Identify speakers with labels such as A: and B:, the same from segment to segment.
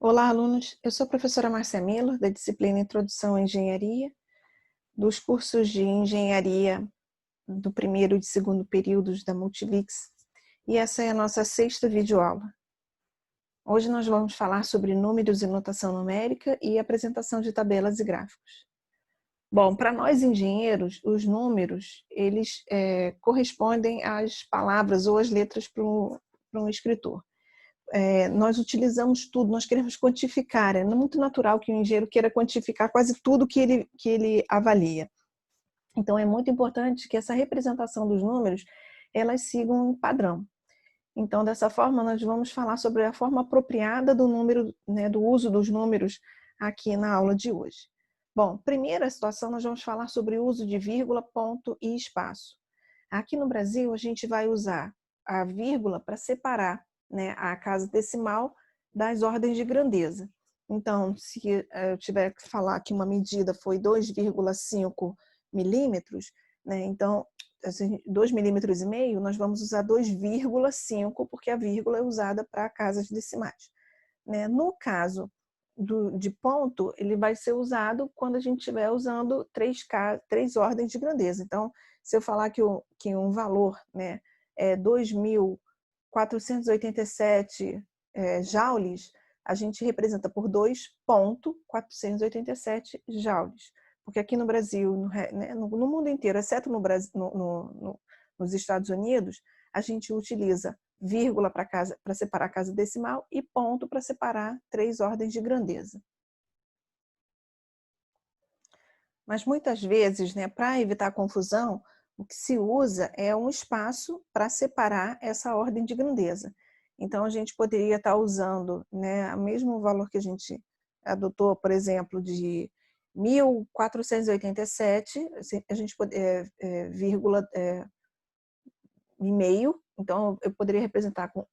A: Olá, alunos. Eu sou a professora Márcia Miller, da disciplina Introdução à Engenharia, dos cursos de Engenharia do primeiro e de segundo períodos da Multilix, e essa é a nossa sexta videoaula. Hoje nós vamos falar sobre números e notação numérica e apresentação de tabelas e gráficos. Bom, para nós engenheiros, os números, eles correspondem às palavras ou às letras para um escritor. Nós utilizamos tudo, nós queremos quantificar, é muito natural que o engenheiro queira quantificar quase tudo que ele avalia. Então é muito importante que essa representação dos números, elas sigam um padrão. Então dessa forma nós vamos falar sobre a forma apropriada do número, né, do uso dos números aqui na aula de hoje. Bom, primeira situação nós vamos falar sobre o uso de vírgula, ponto e espaço. Aqui no Brasil a gente vai usar a vírgula para separar, né, a casa decimal das ordens de grandeza. Então, se eu tiver que falar que uma medida foi 2,5 milímetros, né, então, assim, 2,5 milímetros, nós vamos usar 2,5, porque a vírgula é usada para casas decimais. Né? No caso de ponto, ele vai ser usado quando a gente estiver usando três ordens de grandeza. Então, se eu falar que um valor, né, é 2.487 joules, a gente representa por 2,487 joules. Porque aqui no Brasil, no mundo inteiro, exceto no Brasil, nos Estados Unidos, a gente utiliza vírgula para separar a casa decimal e ponto para separar três ordens de grandeza. Mas muitas vezes, né, para evitar confusão, o que se usa é um espaço para separar essa ordem de grandeza. Então, a gente poderia estar usando, né, o mesmo valor que a gente adotou, por exemplo, de 1.487, a gente vírgula e meio, então eu poderia representar com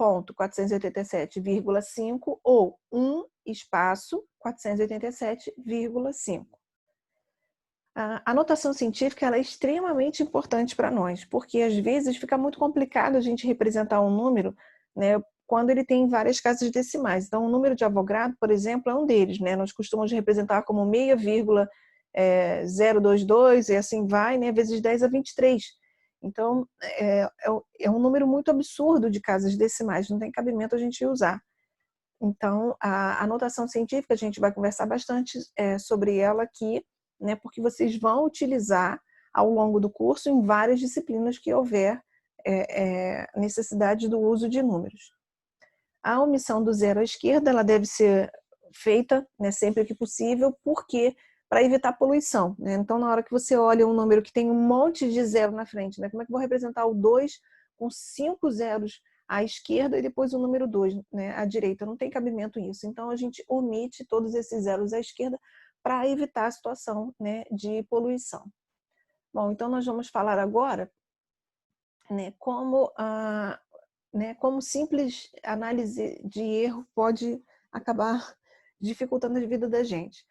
A: 1.487,5 ou 1 espaço 487,5. A notação científica ela é extremamente importante para nós, porque às vezes fica muito complicado a gente representar um número, né, quando ele tem várias casas decimais. Então, o número de Avogadro, por exemplo, é um deles. Né? Nós costumamos representar como 6,022 e assim vai, né, vezes 10 a 23. Então, é um número muito absurdo de casas decimais, não tem cabimento a gente usar. Então, a notação científica, a gente vai conversar bastante sobre ela aqui, né, porque vocês vão utilizar ao longo do curso em várias disciplinas que houver necessidade do uso de números. A omissão do zero à esquerda ela deve ser feita, né, sempre que possível, porque para evitar poluição. Né? Então, na hora que você olha um número que tem um monte de zero na frente, né, como é que eu vou representar o 2 com 5 zeros à esquerda e depois o número 2, né, à direita? Não tem cabimento isso. Então, a gente omite todos esses zeros à esquerda para evitar a situação, né, de poluição. Bom, então nós vamos falar agora, né, como simples análise de erro pode acabar dificultando a vida da gente.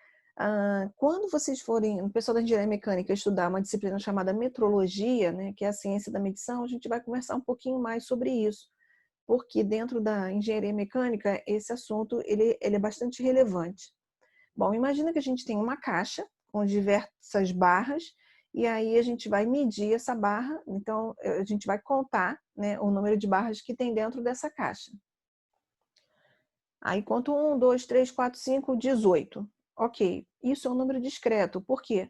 A: Quando vocês forem, o pessoal da engenharia mecânica, estudar uma disciplina chamada metrologia, né, que é a ciência da medição, a gente vai conversar um pouquinho mais sobre isso, porque dentro da engenharia mecânica esse assunto ele é bastante relevante. Bom, imagina que a gente tem uma caixa com diversas barras e aí a gente vai medir essa barra, então a gente vai contar, né, o número de barras que tem dentro dessa caixa. Aí conto 1, 2, 3, 4, 5, 18. Ok, isso é um número discreto, por quê?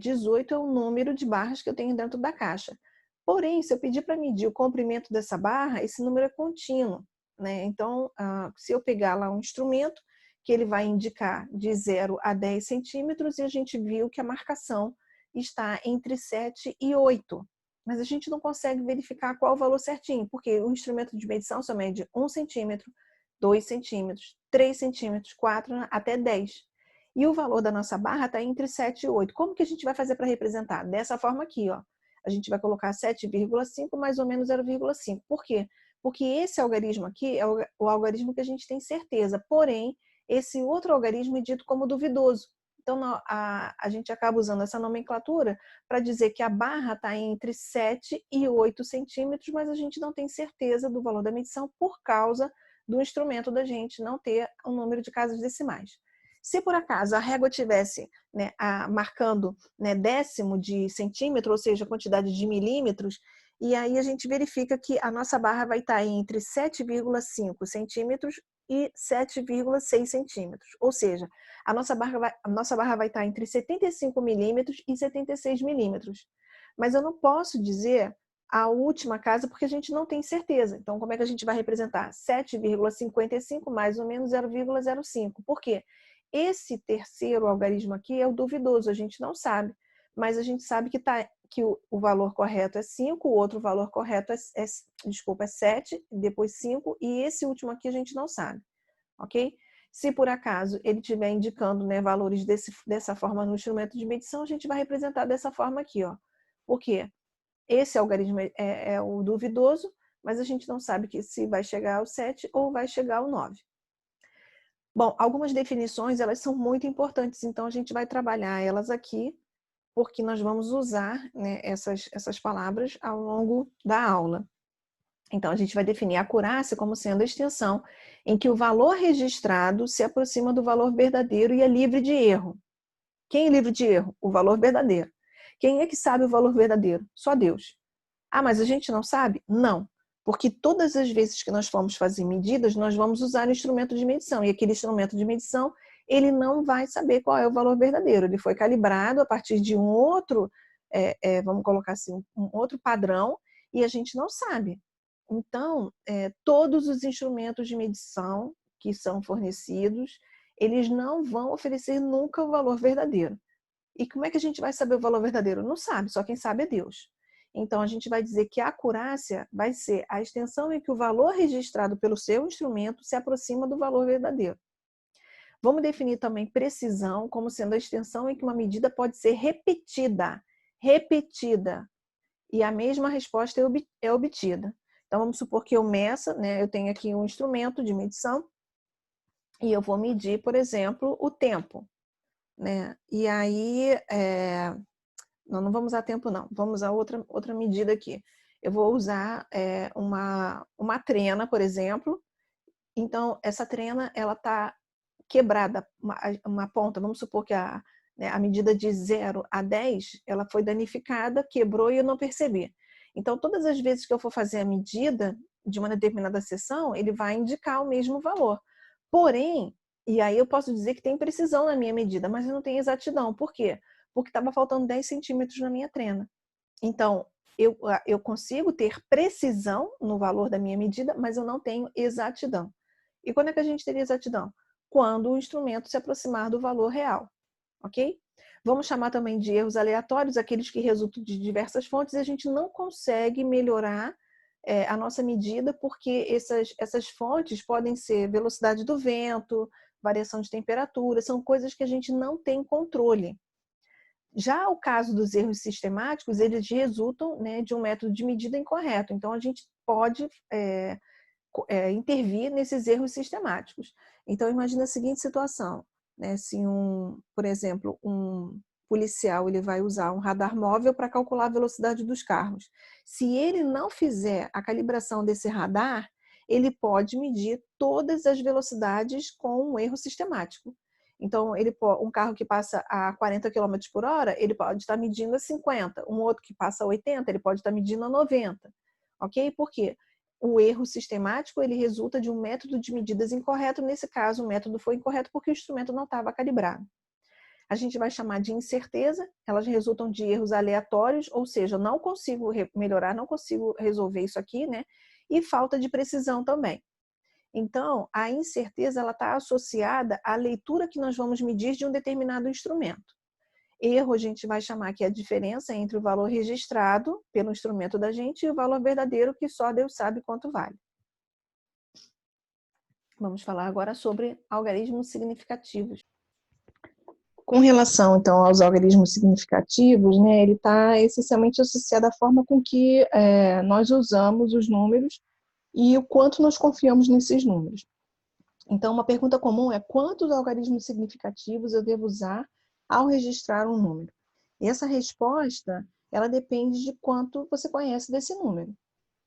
A: 18 é o número de barras que eu tenho dentro da caixa. Porém, se eu pedir para medir o comprimento dessa barra, esse número é contínuo. Né? Então, se eu pegar lá um instrumento, que ele vai indicar de 0 a 10 centímetros, e a gente viu que a marcação está entre 7 e 8. Mas a gente não consegue verificar qual o valor certinho, porque o instrumento de medição só mede 1 centímetro, 2 centímetros, 3 centímetros, 4 até 10. E o valor da nossa barra está entre 7 e 8. Como que a gente vai fazer para representar? Dessa forma aqui, ó. A gente vai colocar 7,5 mais ou menos 0,5. Por quê? Porque esse algarismo aqui é o algarismo que a gente tem certeza. Porém, esse outro algarismo é dito como duvidoso. Então, a gente acaba usando essa nomenclatura para dizer que a barra está entre 7 e 8 centímetros, mas a gente não tem certeza do valor da medição por causa do instrumento da gente não ter um número de casas decimais. Se por acaso a régua tivesse, né, marcando, né, décimo de centímetro, ou seja, a quantidade de milímetros, e aí a gente verifica que a nossa barra vai estar entre 7,5 centímetros e 7,6 centímetros. Ou seja, a nossa barra vai estar entre 75 milímetros e 76 milímetros. Mas eu não posso dizer a última casa porque a gente não tem certeza. Então, como é que a gente vai representar? 7,55 mais ou menos 0,05. Por quê? Esse terceiro algarismo aqui é o duvidoso, a gente não sabe. Mas a gente sabe que o valor correto é 5, o outro valor correto é 7, depois 5, e esse último aqui a gente não sabe, ok? Se por acaso ele estiver indicando, né, valores dessa forma no instrumento de medição, a gente vai representar dessa forma aqui, ó. Por quê? Esse algarismo é o duvidoso, mas a gente não sabe que se vai chegar ao 7 ou vai chegar ao 9. Bom, algumas definições, elas são muito importantes, então a gente vai trabalhar elas aqui, porque nós vamos usar, né, essas palavras ao longo da aula. Então, a gente vai definir a acurácia como sendo a extensão em que o valor registrado se aproxima do valor verdadeiro e é livre de erro. Quem é livre de erro? O valor verdadeiro. Quem é que sabe o valor verdadeiro? Só Deus. Ah, mas a gente não sabe? Não. Porque todas as vezes que nós formos fazer medidas, nós vamos usar o instrumento de medição. E aquele instrumento de medição, ele não vai saber qual é o valor verdadeiro. Ele foi calibrado a partir de um outro, vamos colocar assim, um outro padrão, e a gente não sabe. Então, todos os instrumentos de medição que são fornecidos, eles não vão oferecer nunca o valor verdadeiro. E como é que a gente vai saber o valor verdadeiro? Não sabe, só quem sabe é Deus. Então, a gente vai dizer que a acurácia vai ser a extensão em que o valor registrado pelo seu instrumento se aproxima do valor verdadeiro. Vamos definir também precisão como sendo a extensão em que uma medida pode ser repetida. Repetida. E a mesma resposta é obtida. Então, vamos supor que eu meça, né, eu tenho aqui um instrumento de medição e eu vou medir, por exemplo, o tempo. Né? E aí, não vamos usar tempo não, vamos usar outra medida aqui. Eu vou usar uma trena, por exemplo. Então, essa trena, ela está quebrada, uma ponta, vamos supor que a medida de 0 a 10, ela foi danificada, quebrou e eu não percebi. Então, todas as vezes que eu for fazer a medida de uma determinada seção, ele vai indicar o mesmo valor. Porém, e aí eu posso dizer que tem precisão na minha medida, mas eu não tenho exatidão. Por quê? Porque estava faltando 10 centímetros na minha trena. Então, eu consigo ter precisão no valor da minha medida, mas eu não tenho exatidão. E quando é que a gente teria exatidão? Quando o instrumento se aproximar do valor real, ok? Vamos chamar também de erros aleatórios, aqueles que resultam de diversas fontes, e a gente não consegue melhorar a nossa medida, porque essas fontes podem ser velocidade do vento, variação de temperatura, são coisas que a gente não tem controle. Já o caso dos erros sistemáticos, eles resultam, né, de um método de medida incorreto. Então, a gente pode intervir nesses erros sistemáticos. Então, imagina a seguinte situação, né? Se por exemplo, um policial ele vai usar um radar móvel para calcular a velocidade dos carros. Se ele não fizer a calibração desse radar, ele pode medir todas as velocidades com um erro sistemático. Então, um carro que passa a 40 km por hora, ele pode estar medindo a 50. Um outro que passa a 80, ele pode estar medindo a 90. Ok? Por quê? O erro sistemático ele resulta de um método de medidas incorreto. Nesse caso, o método foi incorreto porque o instrumento não estava calibrado. A gente vai chamar de incerteza, elas resultam de erros aleatórios, ou seja, não consigo melhorar, não consigo resolver isso aqui, né? E falta de precisão também. Então, a incerteza ela está associada à leitura que nós vamos medir de um determinado instrumento. Erro a gente vai chamar que é a diferença entre o valor registrado pelo instrumento da gente e o valor verdadeiro que só Deus sabe quanto vale. Vamos falar agora sobre algarismos significativos. Com relação, então, aos algarismos significativos, né, ele está essencialmente associado à forma com que nós usamos os números e o quanto nós confiamos nesses números. Então, uma pergunta comum é: quantos algarismos significativos eu devo usar ao registrar um número? E essa resposta, ela depende de quanto você conhece desse número.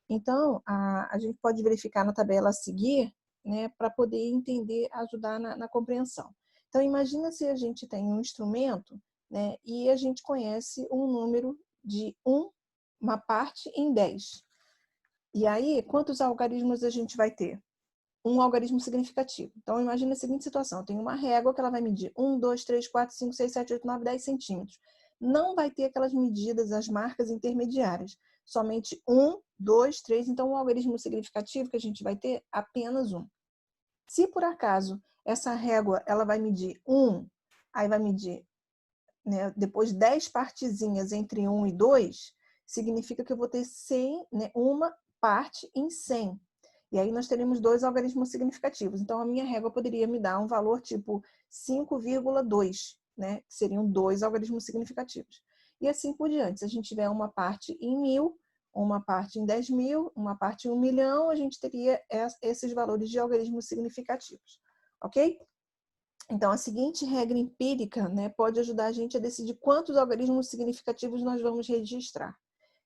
A: Então, a gente pode verificar na tabela a seguir né, para poder entender, ajudar na compreensão. Então, imagina se a gente tem um instrumento, né, e a gente conhece um número de uma parte em 10. E aí, quantos algarismos a gente vai ter? Um algarismo significativo. Então, imagina a seguinte situação. Tem uma régua que ela vai medir 1, 2, 3, 4, 5, 6, 7, 8, 9, 10 centímetros. Não vai ter aquelas medidas, as marcas intermediárias. Somente 1, 2, 3. Então, o algarismo significativo que a gente vai ter, apenas um. Se, por acaso, essa régua ela vai medir 1, aí vai medir, né, depois 10 partezinhas entre 1 e 2, significa que eu vou ter 100, né, uma parte em 100. E aí nós teremos dois algarismos significativos. Então, a minha régua poderia me dar um valor tipo 5,2, né? Que seriam dois algarismos significativos. E assim por diante. Se a gente tiver uma parte em 1000, uma parte em 10.000, uma parte em 1 milhão, a gente teria esses valores de algarismos significativos. Ok? Então, a seguinte regra empírica, né, pode ajudar a gente a decidir quantos algarismos significativos nós vamos registrar.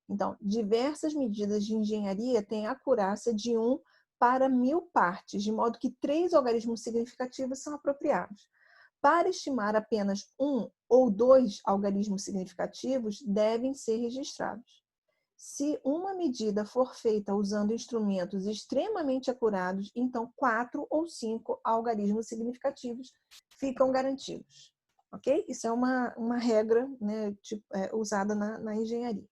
A: Então, diversas medidas de engenharia têm acurácia de 1 para 1000 partes, de modo que 3 algarismos significativos são apropriados. Para estimar apenas 1 ou 2 algarismos significativos, devem ser registrados. Se uma medida for feita usando instrumentos extremamente acurados, então 4 ou 5 algarismos significativos ficam garantidos. Ok? Isso é uma regra, né, usada na engenharia.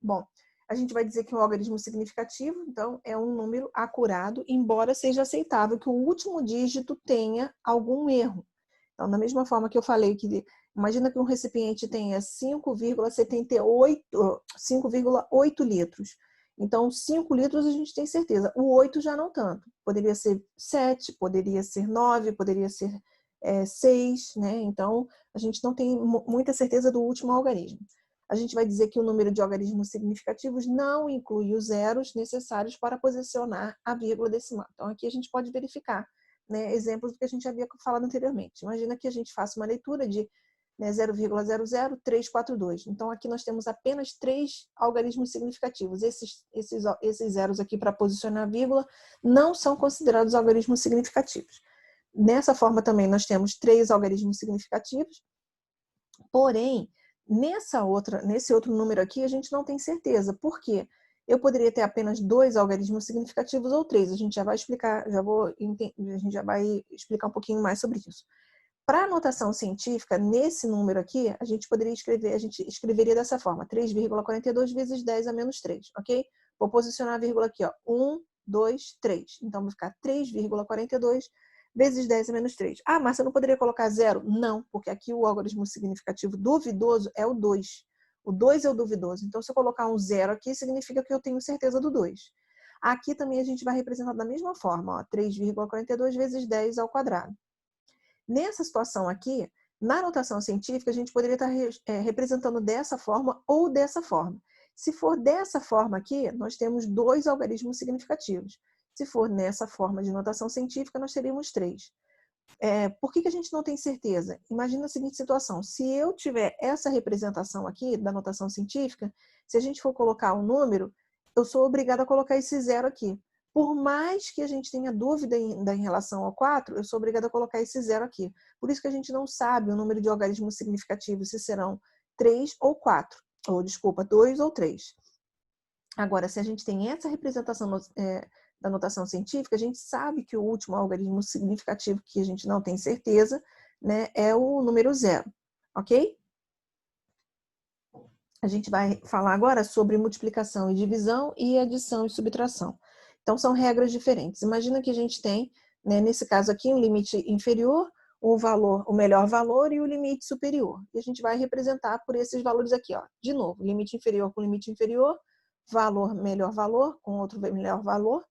A: Bom, a gente vai dizer que um algarismo significativo, então, é um número acurado, embora seja aceitável que o último dígito tenha algum erro. Então, da mesma forma que eu falei que, imagina que um recipiente tenha 5,8 litros. Então, 5 litros a gente tem certeza, o 8 já não tanto. Poderia ser 7, poderia ser 9, poderia ser 6, né? Então, a gente não tem muita certeza do último algarismo. A gente vai dizer que o número de algarismos significativos não inclui os zeros necessários para posicionar a vírgula decimal. Então, aqui a gente pode verificar, né, exemplos do que a gente havia falado anteriormente. Imagina que a gente faça uma leitura de, né, 0,00342. Então, aqui nós temos apenas 3 algarismos significativos. Esses zeros aqui para posicionar a vírgula não são considerados algarismos significativos. Nessa forma também nós temos 3 algarismos significativos, porém, nesse outro número aqui, a gente não tem certeza. Por quê? Eu poderia ter apenas 2 algarismos significativos ou 3. A gente já vai explicar, a gente já vai explicar um pouquinho mais sobre isso. Para a notação científica, nesse número aqui, a gente escreveria dessa forma: 3,42 vezes 10 a menos 3, ok? Vou posicionar a vírgula aqui, ó, 1, 2, 3. Então, vai ficar 3,42 vezes 10 a menos 3. Ah, mas você não poderia colocar zero? Não, porque aqui o algarismo significativo duvidoso é o 2. O 2 é o duvidoso. Então, se eu colocar um zero aqui, significa que eu tenho certeza do 2. Aqui também a gente vai representar da mesma forma, 3,42 vezes 10 ao quadrado. Nessa situação aqui, na notação científica, a gente poderia estar representando dessa forma ou dessa forma. Se for dessa forma aqui, nós temos 2 algarismos significativos. Se for nessa forma de notação científica, nós teríamos 3. Por que a gente não tem certeza? Imagina a seguinte situação: se eu tiver essa representação aqui da notação científica, se a gente for colocar um número, eu sou obrigada a colocar esse zero aqui. Por mais que a gente tenha dúvida em relação ao 4, eu sou obrigada a colocar esse zero aqui. Por isso que a gente não sabe o número de algarismos significativos, se serão 3 ou 4. Ou, desculpa, 2 ou 3. Agora, se a gente tem essa representação da notação científica, a gente sabe que o último algarismo significativo que a gente não tem certeza, né, é o número 0, ok? A gente vai falar agora sobre multiplicação e divisão e adição e subtração. Então, são regras diferentes. Imagina que a gente tem, né, nesse caso aqui, um limite inferior, o melhor valor e o limite superior. E a gente vai representar por esses valores aqui, ó. De novo, limite inferior com limite inferior, valor melhor valor com outro melhor valor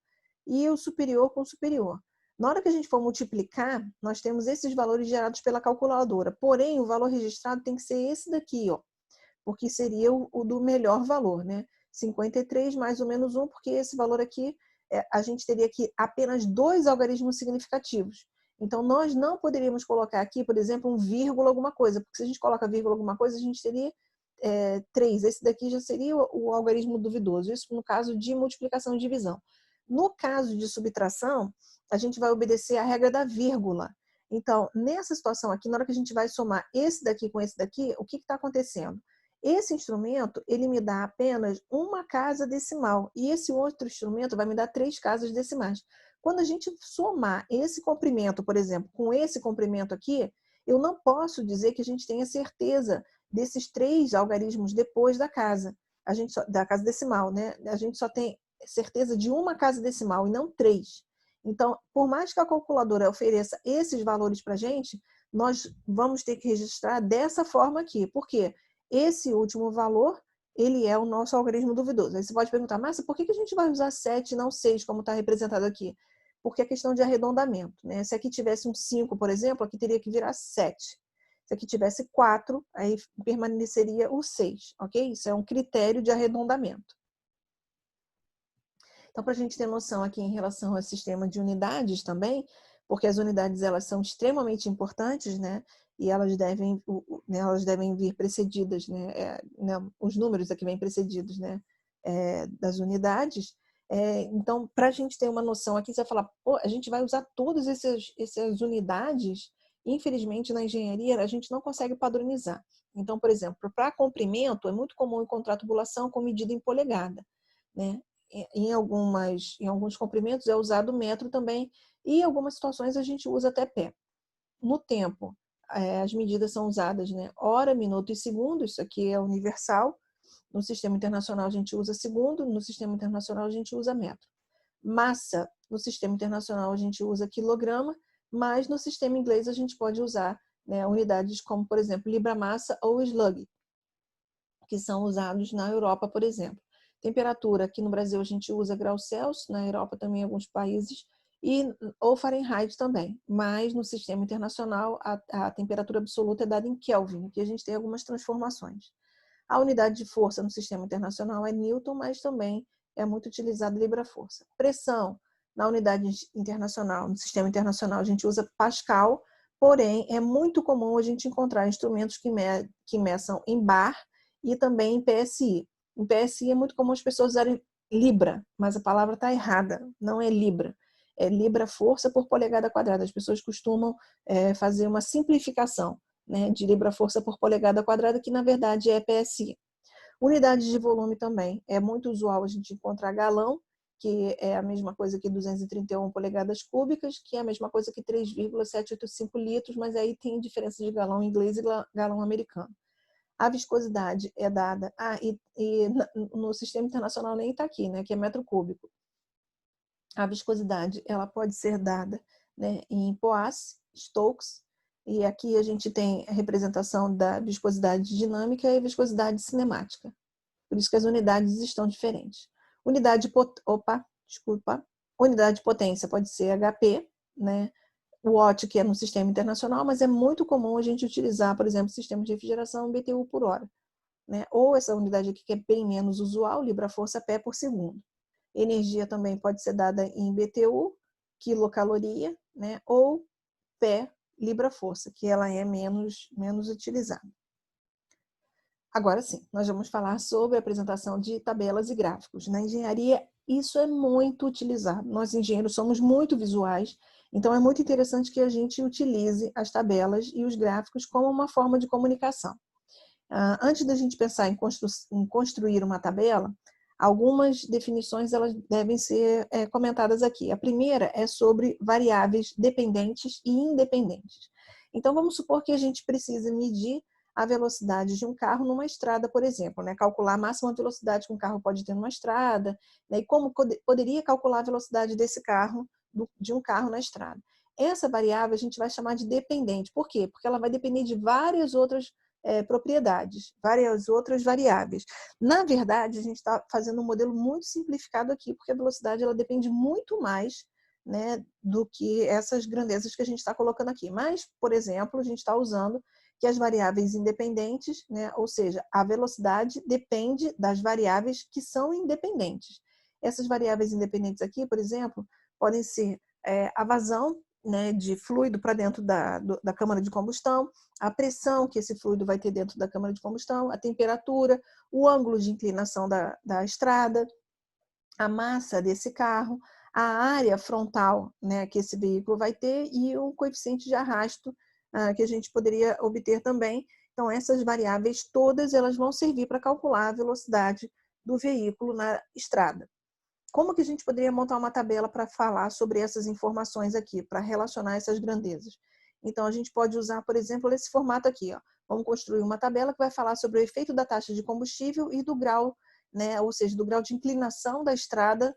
A: e o superior com superior. Na hora que a gente for multiplicar, nós temos esses valores gerados pela calculadora. Porém, o valor registrado tem que ser esse daqui, ó, porque seria o do melhor valor, né? 53 mais ou menos 1, porque esse valor aqui, a gente teria aqui apenas 2 algarismos significativos. Então, nós não poderíamos colocar aqui, por exemplo, um vírgula alguma coisa, porque se a gente coloca vírgula alguma coisa, a gente teria 3. Esse daqui já seria o algarismo duvidoso. Isso no caso de multiplicação e divisão. No caso de subtração, a gente vai obedecer à regra da vírgula. Então, nessa situação aqui, na hora que a gente vai somar esse daqui com esse daqui, o que está acontecendo? Esse instrumento, ele me dá apenas uma casa decimal, e esse outro instrumento vai me dar 3 casas decimais. Quando a gente somar esse comprimento, por exemplo, com esse comprimento aqui, eu não posso dizer que a gente tenha certeza desses 3 algarismos depois da casa. Da casa decimal, né? A gente só tem certeza de uma casa decimal e não 3. Então, por mais que a calculadora ofereça esses valores para a gente, nós vamos ter que registrar dessa forma aqui. Por quê? Esse último valor, ele é o nosso algarismo duvidoso. Aí você pode perguntar, Márcia, por que a gente vai usar 7 e não 6, como está representado aqui? Porque é questão de arredondamento, né? Se aqui tivesse um 5, por exemplo, aqui teria que virar 7. Se aqui tivesse 4, aí permaneceria o 6, ok? Isso é um critério de arredondamento. Então, para a gente ter noção aqui em relação ao sistema de unidades também, porque as unidades elas são extremamente importantes, né? E elas devem vir precedidas, né? Os números aqui vêm precedidos, né? Das unidades. Então, para a gente ter uma noção aqui, você vai falar, pô, a gente vai usar todas essas unidades. Infelizmente, na engenharia, a gente não consegue padronizar. Então, por exemplo, para comprimento, é muito comum encontrar tubulação com medida em polegada, né? Em alguns comprimentos é usado metro também, e em algumas situações a gente usa até pé. No tempo, as medidas são usadas, né? Hora, minuto e segundo, isso aqui é universal. No sistema internacional a gente usa segundo, no sistema internacional a gente usa metro. Massa, no sistema internacional a gente usa quilograma, mas no sistema inglês a gente pode usar, né, unidades como, por exemplo, libra-massa ou slug, que são usados na Europa, por exemplo. Temperatura, aqui no Brasil a gente usa graus Celsius, na Europa também em alguns países, ou Fahrenheit também. Mas no sistema internacional a temperatura absoluta é dada em Kelvin, que a gente tem algumas transformações. A unidade de força no sistema internacional é Newton, mas também é muito utilizada libra-força. Pressão, na unidade internacional, no sistema internacional a gente usa Pascal, porém é muito comum a gente encontrar instrumentos que meçam em bar e também em PSI. Em PSI é muito comum as pessoas usarem libra, mas a palavra está errada, não é libra. É libra força por polegada quadrada. As pessoas costumam fazer uma simplificação, né, de libra força por polegada quadrada, que na verdade é PSI. Unidades de volume também. É muito usual a gente encontrar galão, que é a mesma coisa que 231 polegadas cúbicas, que é a mesma coisa que 3,785 litros, mas aí tem diferença de galão inglês e galão americano. A viscosidade é dada... e no sistema internacional nem está aqui, né, que é metro cúbico. A viscosidade ela pode ser dada, né, em Poasse, Stokes, e aqui a gente tem a representação da viscosidade dinâmica e viscosidade cinemática. Por isso que as unidades estão diferentes. Unidade de potência pode ser HP, né? O Watt, que é no sistema internacional, mas é muito comum a gente utilizar, por exemplo, sistema de refrigeração BTU por hora, né? Ou essa unidade aqui que é bem menos usual, libra-força pé por segundo. Energia também pode ser dada em BTU, quilocaloria, né? Ou pé, libra-força, que ela é menos utilizada. Agora sim, nós vamos falar sobre a apresentação de tabelas e gráficos. Na engenharia, isso é muito utilizado. Nós, engenheiros, somos muito visuais, então é muito interessante que a gente utilize as tabelas e os gráficos como uma forma de comunicação. Antes da gente pensar em construir uma tabela, algumas definições elas devem ser comentadas aqui. A primeira é sobre variáveis dependentes e independentes. Então, vamos supor que a gente precise medir a velocidade de um carro numa estrada, por exemplo, né? Calcular a máxima velocidade que um carro pode ter numa estrada, né? E como poderia calcular a velocidade desse carro, de um carro na estrada. Essa variável a gente vai chamar de dependente. Por quê? Porque ela vai depender de várias outras propriedades, várias outras variáveis. Na verdade, a gente está fazendo um modelo muito simplificado aqui, porque a velocidade ela depende muito mais, né, do que essas grandezas que a gente está colocando aqui. Mas, por exemplo, a gente está usando que as variáveis independentes, né, ou seja, a velocidade depende das variáveis que são independentes. Essas variáveis independentes aqui, por exemplo, podem ser a vazão, né, de fluido para dentro da câmara de combustão, a pressão que esse fluido vai ter dentro da câmara de combustão, a temperatura, o ângulo de inclinação da estrada, a massa desse carro, a área frontal, né, que esse veículo vai ter e o coeficiente de arrasto que a gente poderia obter também. Então, essas variáveis todas elas vão servir para calcular a velocidade do veículo na estrada. Como que a gente poderia montar uma tabela para falar sobre essas informações aqui, para relacionar essas grandezas? Então, a gente pode usar, por exemplo, esse formato aqui. Ó. Vamos construir uma tabela que vai falar sobre o efeito da taxa de combustível e do grau, né, ou seja, do grau de inclinação da estrada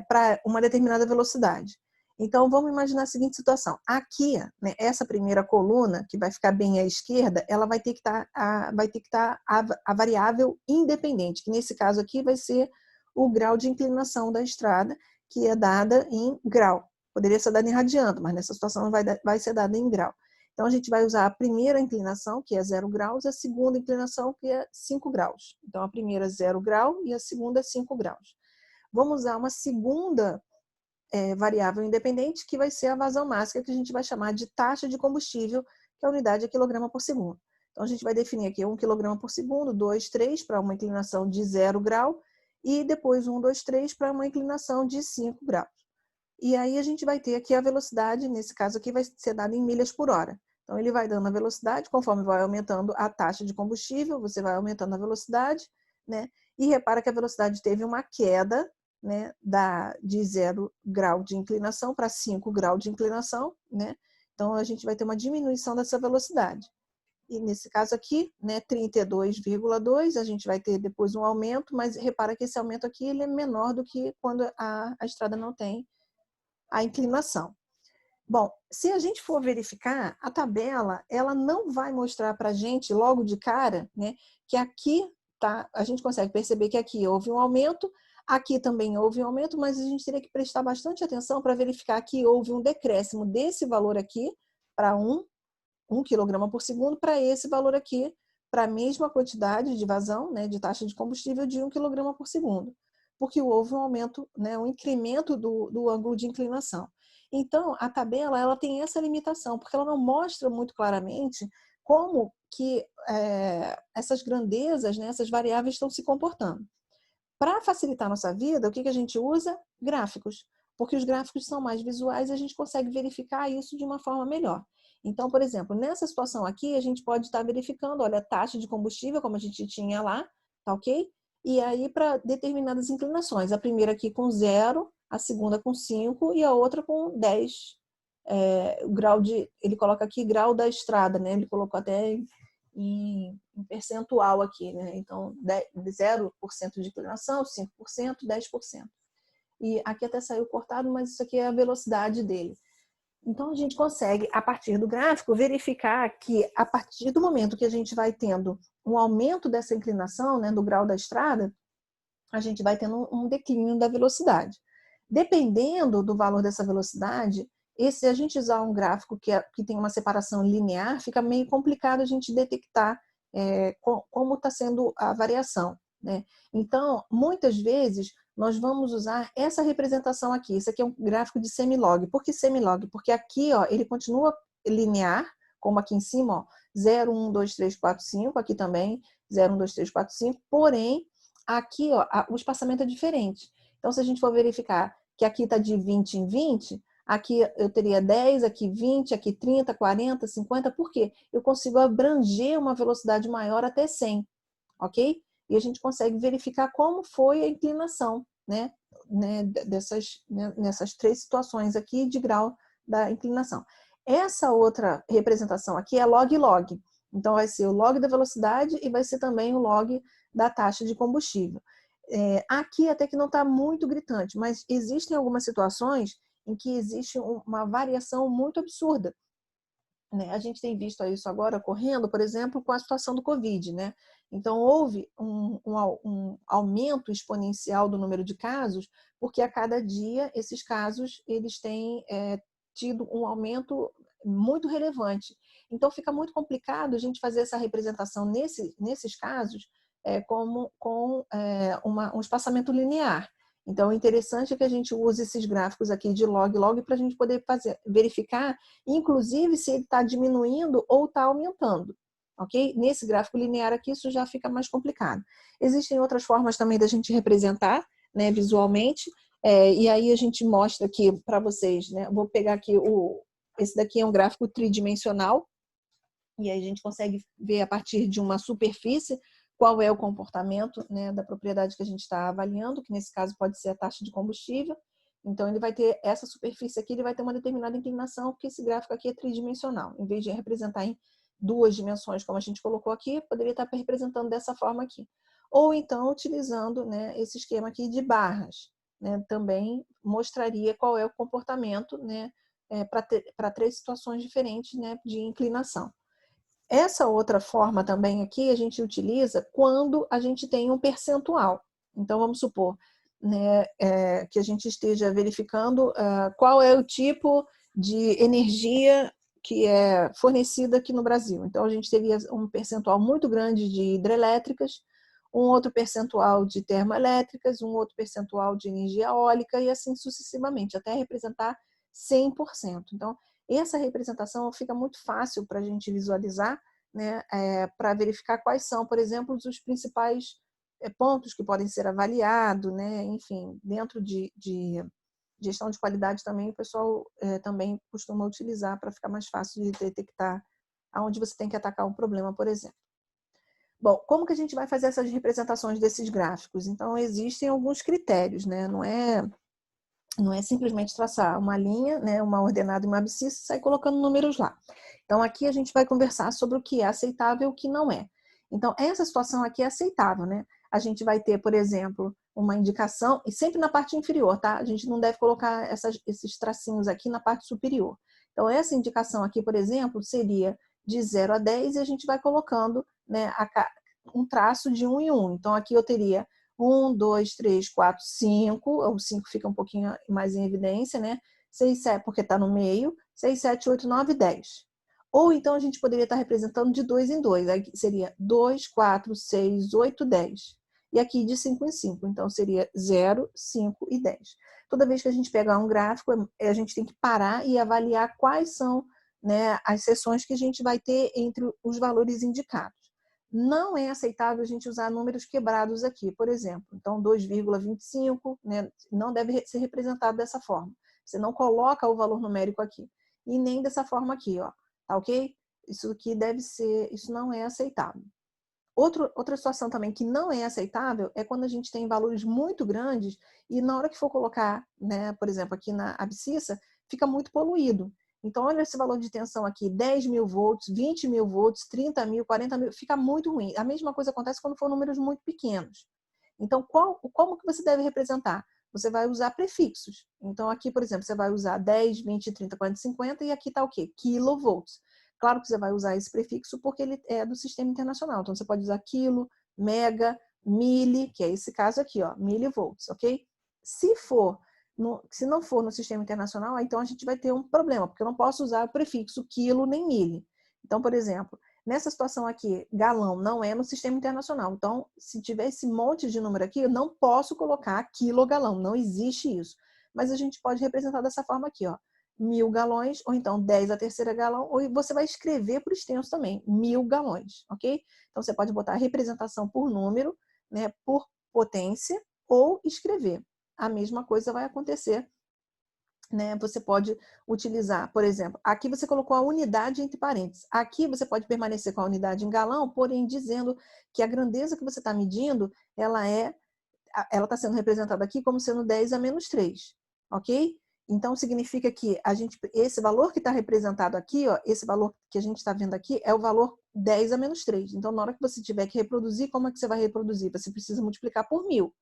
A: para uma determinada velocidade. Então, vamos imaginar a seguinte situação. Aqui, né, essa primeira coluna, que vai ficar bem à esquerda, ela vai ter que estar a variável independente, que nesse caso aqui vai ser o grau de inclinação da estrada, que é dada em grau. Poderia ser dada em radiano, mas nessa situação vai ser dada em grau. Então, a gente vai usar a primeira inclinação, que é 0 graus, e a segunda inclinação, que é 5 graus. Então, a primeira é 0 grau e a segunda é 5 graus. Vamos usar uma segunda variável independente, que vai ser a vazão máxima, que a gente vai chamar de taxa de combustível, que a unidade é quilograma por segundo. Então, a gente vai definir aqui 1 quilograma por segundo, 2, 3, para uma inclinação de 0 grau, e depois 1, 2, 3 para uma inclinação de 5 graus. E aí a gente vai ter aqui a velocidade, nesse caso aqui vai ser dada em milhas por hora. Então, ele vai dando a velocidade, conforme vai aumentando a taxa de combustível, você vai aumentando a velocidade, né? E repara que a velocidade teve uma queda, né, de 0 grau de inclinação para 5 graus de inclinação, né? Então, a gente vai ter uma diminuição dessa velocidade. E nesse caso aqui, né, 32,2, a gente vai ter depois um aumento, mas repara que esse aumento aqui ele é menor do que quando a estrada não tem a inclinação. Bom, se a gente for verificar, a tabela ela não vai mostrar para a gente logo de cara, né, que aqui tá, a gente consegue perceber que aqui houve um aumento, aqui também houve um aumento, mas a gente teria que prestar bastante atenção para verificar que houve um decréscimo desse valor aqui para 1 quilograma por segundo para esse valor aqui, para a mesma quantidade de vazão, né, de taxa de combustível de 1 quilograma por segundo, porque houve um aumento, né, um incremento do ângulo de inclinação. Então, a tabela ela tem essa limitação, porque ela não mostra muito claramente como que essas grandezas, né, essas variáveis estão se comportando. Para facilitar a nossa vida, o que a gente usa? Gráficos, porque os gráficos são mais visuais e a gente consegue verificar isso de uma forma melhor. Então, por exemplo, nessa situação aqui, a gente pode estar verificando, olha, a taxa de combustível, como a gente tinha lá, tá ok? E aí, para determinadas inclinações, a primeira aqui com 0, a segunda com 5 e a outra com 10. O grau de, ele coloca aqui grau da estrada, né? Ele colocou até em percentual aqui, né? Então, 0% de inclinação, 5%, 10%. E aqui até saiu cortado, mas isso aqui é a velocidade dele. Então, a gente consegue, a partir do gráfico, verificar que a partir do momento que a gente vai tendo um aumento dessa inclinação, né, do grau da estrada, a gente vai tendo um declínio da velocidade. Dependendo do valor dessa velocidade, se a gente usar um gráfico que tem uma separação linear, fica meio complicado a gente detectar como está sendo a variação, né? Então, muitas vezes, nós vamos usar essa representação aqui. Isso aqui é um gráfico de semilog. Por que semilog? Porque aqui ó, ele continua linear, como aqui em cima, ó, 0, 1, 2, 3, 4, 5, aqui também 0, 1, 2, 3, 4, 5, porém, aqui ó, o espaçamento é diferente. Então, se a gente for verificar que aqui está de 20 em 20, aqui eu teria 10, aqui 20, aqui 30, 40, 50, por quê? Eu consigo abranger uma velocidade maior até 100, ok? E a gente consegue verificar como foi a inclinação, né? Nessas três situações aqui de grau da inclinação. Essa outra representação aqui é log-log. Então, vai ser o log da velocidade e vai ser também o log da taxa de combustível. Aqui até que não está muito gritante, mas existem algumas situações em que existe uma variação muito absurda. Né? A gente tem visto isso agora ocorrendo, por exemplo, com a situação do Covid. Né? Então, houve um aumento exponencial do número de casos, porque a cada dia esses casos eles têm tido um aumento muito relevante. Então, fica muito complicado a gente fazer essa representação nesses casos com um espaçamento linear. Então, o interessante é que a gente use esses gráficos aqui de log-log para a gente poder verificar, inclusive, se ele está diminuindo ou está aumentando. Ok? Nesse gráfico linear aqui, isso já fica mais complicado. Existem outras formas também da gente representar, né, visualmente. E aí a gente mostra aqui para vocês, né? Vou pegar aqui esse daqui é um gráfico tridimensional, e aí a gente consegue ver a partir de uma superfície qual é o comportamento, né, da propriedade que a gente está avaliando, que nesse caso pode ser a taxa de combustível. Então ele vai ter essa superfície aqui, ele vai ter uma determinada inclinação, porque esse gráfico aqui é tridimensional. Em vez de representar em duas dimensões, como a gente colocou aqui, poderia estar representando dessa forma aqui. Ou então utilizando, né, esse esquema aqui de barras, né, também mostraria qual é o comportamento, né, para três situações diferentes, né, de inclinação. Essa outra forma também aqui a gente utiliza quando a gente tem um percentual. Então, vamos supor, né, que a gente esteja verificando qual é o tipo de energia que é fornecida aqui no Brasil. Então, a gente teria um percentual muito grande de hidrelétricas, um outro percentual de termoelétricas, um outro percentual de energia eólica e assim sucessivamente, até representar 100%. Então, essa representação fica muito fácil para a gente visualizar, né, para verificar quais são, por exemplo, os principais pontos que podem ser avaliados, né, enfim, dentro de gestão de qualidade também o pessoal também costuma utilizar para ficar mais fácil de detectar aonde você tem que atacar um problema, por exemplo. Bom, como que a gente vai fazer essas representações desses gráficos? Então, existem alguns critérios, né? Não é simplesmente traçar uma linha, né, uma ordenada e uma abscissa e sair colocando números lá. Então, aqui a gente vai conversar sobre o que é aceitável e o que não é. Então, essa situação aqui é aceitável, né? A gente vai ter, por exemplo, uma indicação, e sempre na parte inferior, tá? A gente não deve colocar esses tracinhos aqui na parte superior. Então, essa indicação aqui, por exemplo, seria de 0 a 10 e a gente vai colocando, né, um traço de 1 em 1. Então, aqui eu teria 1, 2, 3, 4, 5. O 5 fica um pouquinho mais em evidência, né? 6, 7, porque está no meio. 6, 7, 8, 9, 10. Ou então a gente poderia estar representando de 2 em 2. Aí seria 2, 4, 6, 8, 10. E aqui de 5 em 5. Então seria 0, 5 e 10. Toda vez que a gente pegar um gráfico, a gente tem que parar e avaliar quais são, né, as seções que a gente vai ter entre os valores indicados. Não é aceitável a gente usar números quebrados aqui, por exemplo. Então, 2,25, né, não deve ser representado dessa forma. Você não coloca o valor numérico aqui. E nem dessa forma aqui, ó. Tá ok? Isso aqui deve ser, isso não é aceitável. Outra situação também que não é aceitável é quando a gente tem valores muito grandes e na hora que for colocar, né, por exemplo, aqui na abscissa, fica muito poluído. Então, olha esse valor de tensão aqui, 10 mil volts, 20 mil volts, 30 mil, 40 mil, fica muito ruim. A mesma coisa acontece quando for números muito pequenos. Então, como que você deve representar? Você vai usar prefixos. Então, aqui, por exemplo, você vai usar 10, 20, 30, 40, 50 e aqui está o quê? Kilovolts. Claro que você vai usar esse prefixo porque ele é do sistema internacional. Então, você pode usar quilo, mega, mili, que é esse caso aqui, ó, milivolts, ok? Se não for no sistema internacional, então a gente vai ter um problema, porque eu não posso usar o prefixo quilo nem mili. Então, por exemplo, nessa situação aqui, galão não é no sistema internacional. Então, se tiver esse monte de número aqui, eu não posso colocar quilogalão, não existe isso. Mas a gente pode representar dessa forma aqui, ó. 1.000 galões, ou então 10 a terceira galão, ou você vai escrever por extenso também, 1.000 galões, ok? Então, você pode botar a representação por número, né, por potência, ou escrever. A mesma coisa vai acontecer, né? Você pode utilizar, por exemplo, aqui você colocou a unidade entre parênteses. Aqui você pode permanecer com a unidade em galão, porém dizendo que a grandeza que você está medindo, ela está sendo representada aqui como sendo 10 a menos 3, ok? Então, significa que esse valor que está representado aqui, ó, esse valor que a gente está vendo aqui, é o valor 10 a menos 3. Então, na hora que você tiver que reproduzir, como é que você vai reproduzir? Você precisa multiplicar por 1.000.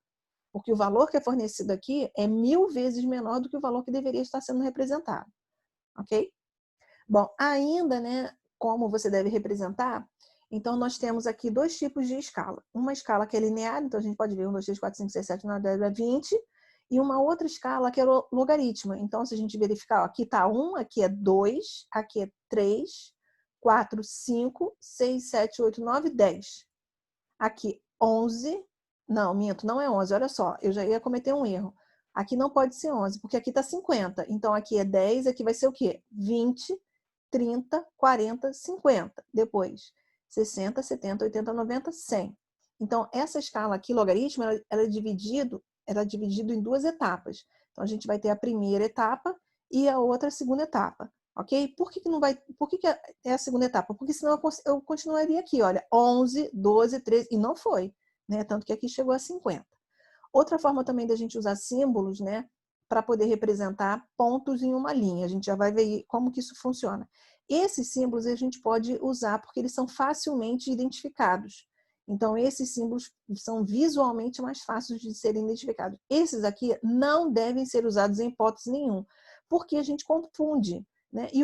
A: Porque o valor que é fornecido aqui é 1.000 vezes menor do que o valor que deveria estar sendo representado, ok? Bom, ainda, né, como você deve representar, então nós temos aqui dois tipos de escala. Uma escala que é linear, então a gente pode ver 1, 2, 3, 4, 5, 6, 7, 9, 10, 20, e uma outra escala que é logaritma. Então, se a gente verificar, ó, aqui está 1, aqui é 2, aqui é 3, 4, 5, 6, 7, 8, 9, 10. Aqui 11, não, minto, não é 11, olha só, eu já ia cometer um erro. Aqui não pode ser 11, porque aqui está 50. Então, aqui é 10, aqui vai ser o quê? 20, 30, 40, 50. Depois, 60, 70, 80, 90, 100. Então, essa escala aqui, logaritmo, ela é dividida era dividido em duas etapas. Então, a gente vai ter a primeira etapa e a outra segunda etapa, ok? Por que não vai, por que é a segunda etapa? Porque senão eu continuaria aqui, olha, 11, 12, 13, e não foi, né? Tanto que aqui chegou a 50. Outra forma também da gente usar símbolos, né, para poder representar pontos em uma linha. A gente já vai ver como que isso funciona. Esses símbolos a gente pode usar porque eles são facilmente identificados. Então, esses símbolos são visualmente mais fáceis de serem identificados. Esses aqui não devem ser usados em hipótese nenhuma, porque a gente confunde, né? E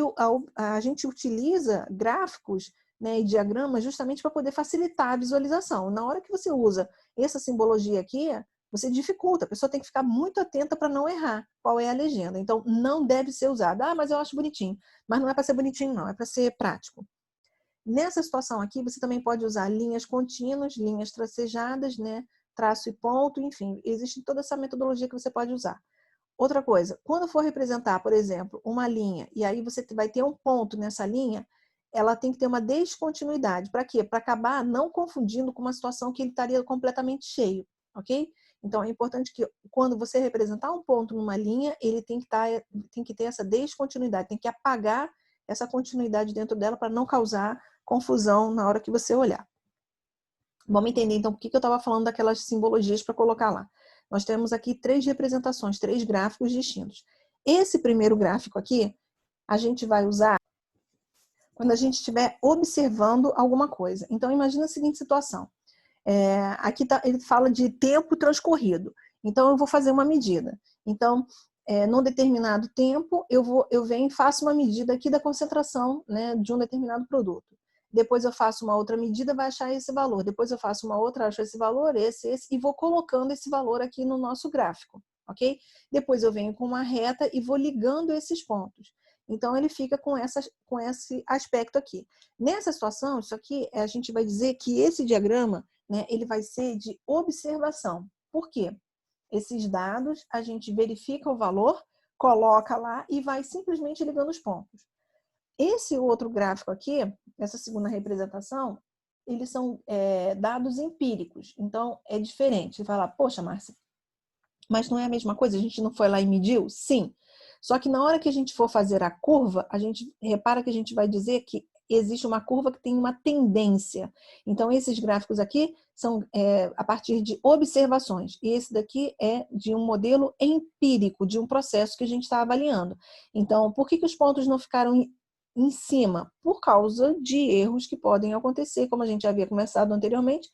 A: a gente utiliza gráficos, né, e diagramas justamente para poder facilitar a visualização. Na hora que você usa essa simbologia aqui, você dificulta, a pessoa tem que ficar muito atenta para não errar qual é a legenda. Então, não deve ser usado. Ah, mas eu acho bonitinho. Mas não é para ser bonitinho, não, é para ser prático. Nessa situação aqui, você também pode usar linhas contínuas, linhas tracejadas, né? Traço e ponto, enfim, existe toda essa metodologia que você pode usar. Outra coisa, quando for representar, por exemplo, uma linha, e aí você vai ter um ponto nessa linha, ela tem que ter uma descontinuidade. Para quê? Para acabar não confundindo com uma situação que ele estaria completamente cheio, ok? Então, é importante que quando você representar um ponto numa linha, ele tem que ter essa descontinuidade, tem que apagar essa continuidade dentro dela para não causar confusão na hora que você olhar. Vamos entender, então, por que eu estava falando daquelas simbologias para colocar lá. Nós temos aqui 3 representações, 3 gráficos distintos. Esse primeiro gráfico aqui, a gente vai usar quando a gente estiver observando alguma coisa. Então, imagina a seguinte situação. Aqui ele fala de tempo transcorrido. Então, eu vou fazer uma medida. Então, num determinado tempo, eu venho e faço uma medida aqui da concentração, né, de um determinado produto. Depois eu faço uma outra medida, vai achar esse valor. Depois eu faço uma outra, acho esse valor, esse, e vou colocando esse valor aqui no nosso gráfico, ok? Depois eu venho com uma reta e vou ligando esses pontos. Então, ele fica com esse aspecto aqui. Nessa situação, isso aqui, a gente vai dizer que esse diagrama, né, ele vai ser de observação. Por quê? Esses dados, a gente verifica o valor, coloca lá e vai simplesmente ligando os pontos. Esse outro gráfico aqui, essa segunda representação, eles são dados empíricos. Então, é diferente. Você fala, poxa, Márcia, mas não é a mesma coisa? A gente não foi lá e mediu? Sim. Só que na hora que a gente for fazer a curva, a gente repara que a gente vai dizer que existe uma curva que tem uma tendência. Então, esses gráficos aqui são a partir de observações. E esse daqui é de um modelo empírico, de um processo que a gente está avaliando. Então, por que os pontos não ficaram em cima? Por causa de erros que podem acontecer, como a gente havia conversado anteriormente,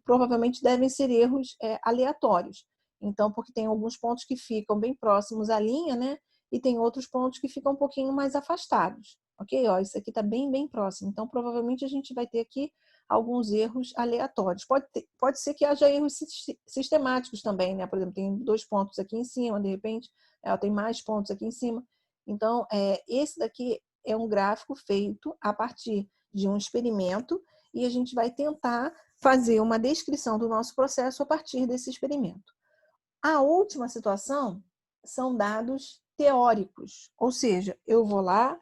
A: provavelmente devem ser erros aleatórios. Então, porque tem alguns pontos que ficam bem próximos à linha, né? E tem outros pontos que ficam um pouquinho mais afastados. Ok? Ó, isso aqui está bem, bem próximo. Então, provavelmente a gente vai ter aqui alguns erros aleatórios. Pode ser que haja erros sistemáticos também, né? Por exemplo, tem 2 pontos aqui em cima, de repente, tem mais pontos aqui em cima. Então, esse daqui é um gráfico feito a partir de um experimento e a gente vai tentar fazer uma descrição do nosso processo a partir desse experimento. A última situação são dados teóricos, ou seja, eu vou lá,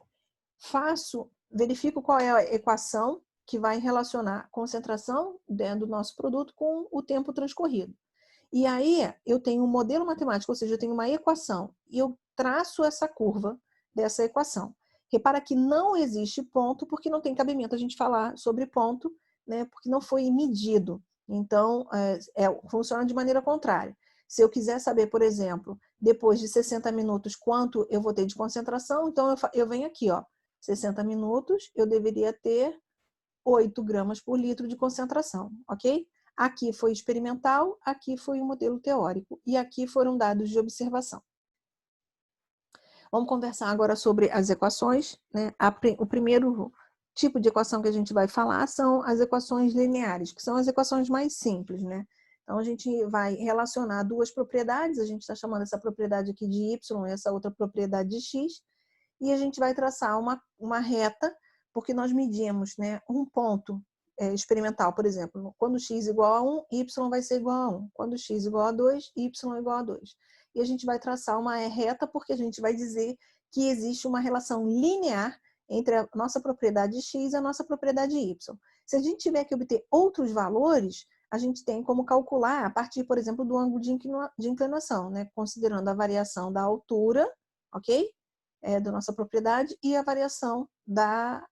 A: verifico qual é a equação que vai relacionar a concentração do nosso produto com o tempo transcorrido. E aí eu tenho um modelo matemático, ou seja, eu tenho uma equação e eu traço essa curva dessa equação. Repara que não existe ponto porque não tem cabimento a gente falar sobre ponto, né, porque não foi medido. Então, funciona de maneira contrária. Se eu quiser saber, por exemplo, depois de 60 minutos quanto eu vou ter de concentração, então eu venho aqui, ó, 60 minutos, eu deveria ter 8 gramas por litro de concentração, ok? Aqui foi experimental, aqui foi o modelo teórico e aqui foram dados de observação. Vamos conversar agora sobre as equações, né? O primeiro tipo de equação que a gente vai falar são as equações lineares, que são as equações mais simples, né? Então, a gente vai relacionar duas propriedades, a gente está chamando essa propriedade aqui de y e essa outra propriedade de x, e a gente vai traçar uma reta, porque nós medimos, né, um ponto experimental, por exemplo, quando x igual a 1, y vai ser igual a 1. Quando x igual a 2, y igual a 2. E a gente vai traçar uma reta porque a gente vai dizer que existe uma relação linear entre a nossa propriedade x e a nossa propriedade y. Se a gente tiver que obter outros valores, a gente tem como calcular a partir, por exemplo, do ângulo de inclinação, né? Considerando a variação da altura, ok? Da nossa propriedade e a variação da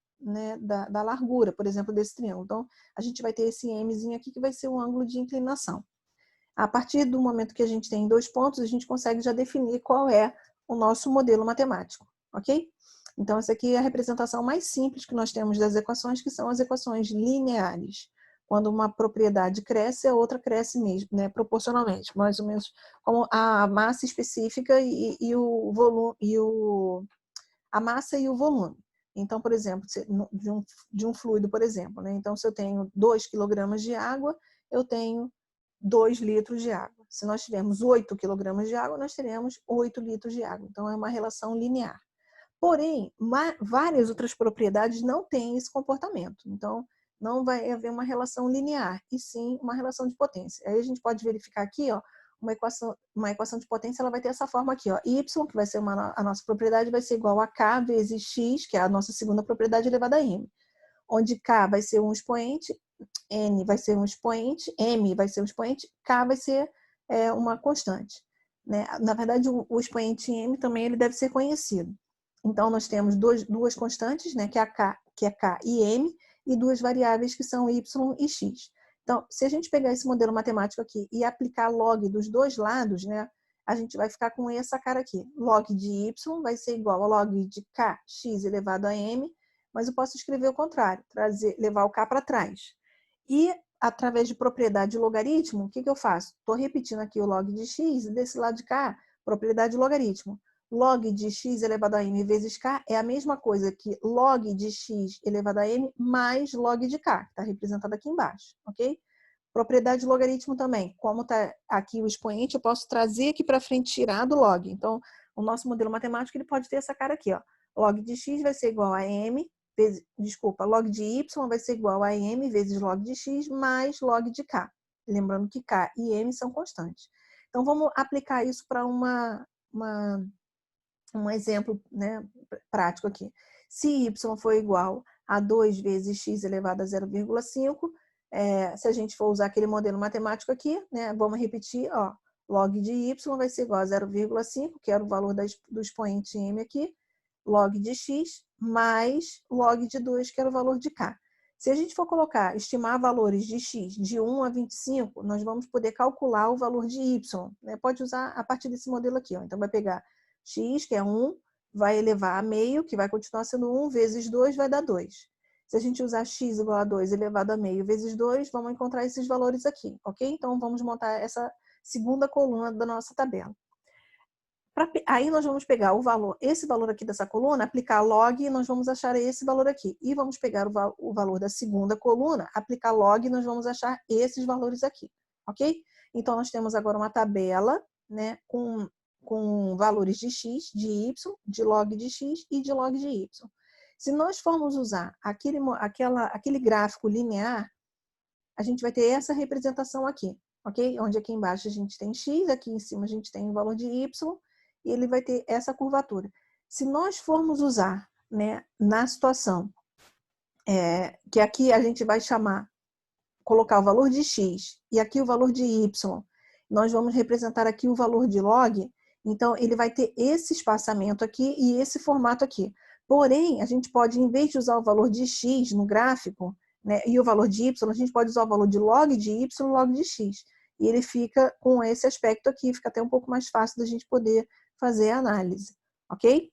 A: largura, por exemplo, desse triângulo. Então, a gente vai ter esse Mzinho aqui que vai ser o ângulo de inclinação. A partir do momento que a gente tem 2 pontos, a gente consegue já definir qual é o nosso modelo matemático, ok? Então, essa aqui é a representação mais simples que nós temos das equações, que são as equações lineares. Quando uma propriedade cresce, a outra cresce mesmo, né, proporcionalmente, mais ou menos como a massa específica e o volume, a massa e o volume. Então, por exemplo, de um fluido, por exemplo, né? Então, se eu tenho 2 kg de água, eu tenho 2 litros de água. Se nós tivermos 8 kg de água, nós teremos 8 litros de água. Então, é uma relação linear. Porém, várias outras propriedades não têm esse comportamento. Então, não vai haver uma relação linear, e sim uma relação de potência. Aí a gente pode verificar aqui, ó, uma equação de potência, ela vai ter essa forma aqui, ó, y, que vai ser a nossa propriedade, vai ser igual a k vezes x, que é a nossa segunda propriedade, elevada a m. Onde k vai ser um expoente, n vai ser um expoente, m vai ser um expoente, k vai ser uma constante, né? Na verdade, o expoente m também ele deve ser conhecido. Então, nós temos duas constantes, né, que é k e m, e duas variáveis que são y e x. Então, se a gente pegar esse modelo matemático aqui e aplicar log dos dois lados, né, a gente vai ficar com essa cara aqui. Log de y vai ser igual a log de kx elevado a m, mas eu posso escrever o contrário, levar o k para trás. E, através de propriedade de logaritmo, o que eu faço? Estou repetindo aqui o log de x, e desse lado de cá, propriedade de logaritmo. Log de x elevado a m vezes k é a mesma coisa que log de x elevado a m mais log de k, que está representado aqui embaixo, ok? Propriedade de logaritmo também. Como está aqui o expoente, eu posso trazer aqui para frente, tirar do log. Então, o nosso modelo matemático ele pode ter essa cara aqui, ó. Log de x vai ser igual a m, log de y vai ser igual a m vezes log de x mais log de k. Lembrando que k e m são constantes. Então, vamos aplicar isso para um exemplo, né, prático aqui. Se y for igual a 2 vezes x elevado a 0,5, se a gente for usar aquele modelo matemático aqui, né, vamos repetir, ó, log de y vai ser igual a 0,5, que era o valor do expoente m aqui, log de x, mais log de 2, que era o valor de k. Se a gente for estimar valores de x de 1 a 25, nós vamos poder calcular o valor de y, né? Pode usar a partir desse modelo aqui, ó. Então, vai pegar x, que é 1, vai elevar a meio, que vai continuar sendo 1, vezes 2, vai dar 2. Se a gente usar x igual a 2 elevado a meio vezes 2, vamos encontrar esses valores aqui, ok? Então, vamos montar essa segunda coluna da nossa tabela. Aí nós vamos pegar esse valor aqui dessa coluna, aplicar log e nós vamos achar esse valor aqui. E vamos pegar o valor da segunda coluna, aplicar log e nós vamos achar esses valores aqui, ok? Então, nós temos agora uma tabela, né, com valores de x, de y, de log de x e de log de y. Se nós formos usar aquele gráfico linear, a gente vai ter essa representação aqui, ok? Onde aqui embaixo a gente tem x, aqui em cima a gente tem o valor de y, e ele vai ter essa curvatura. Se nós formos usar, né, na situação que aqui a gente vai colocar o valor de x e aqui o valor de y, nós vamos representar aqui o valor de log, então ele vai ter esse espaçamento aqui e esse formato aqui. Porém, a gente pode, em vez de usar o valor de x no gráfico, né, e o valor de y, a gente pode usar o valor de log de y e log de x. E ele fica com esse aspecto aqui, fica até um pouco mais fácil da gente poder fazer a análise, ok?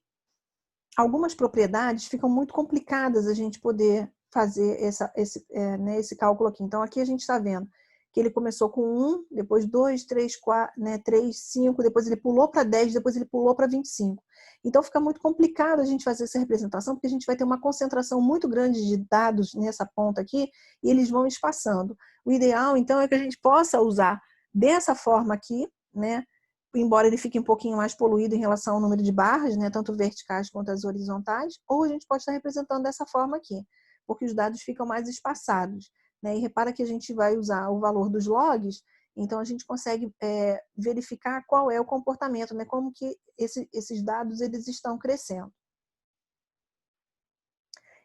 A: Algumas propriedades ficam muito complicadas a gente poder fazer esse cálculo aqui. Então, aqui a gente está vendo que ele começou com 1, depois 2, 3, 4, né, 3, 5, depois ele pulou para 10, depois ele pulou para 25. Então, fica muito complicado a gente fazer essa representação, porque a gente vai ter uma concentração muito grande de dados nessa ponta aqui, e eles vão espaçando. O ideal, então, é que a gente possa usar dessa forma aqui, né, embora ele fique um pouquinho mais poluído em relação ao número de barras, né, tanto verticais quanto as horizontais, ou a gente pode estar representando dessa forma aqui, porque os dados ficam mais espaçados, né? E repara que a gente vai usar o valor dos logs, então a gente consegue verificar qual é o comportamento, né, como que esses dados eles estão crescendo.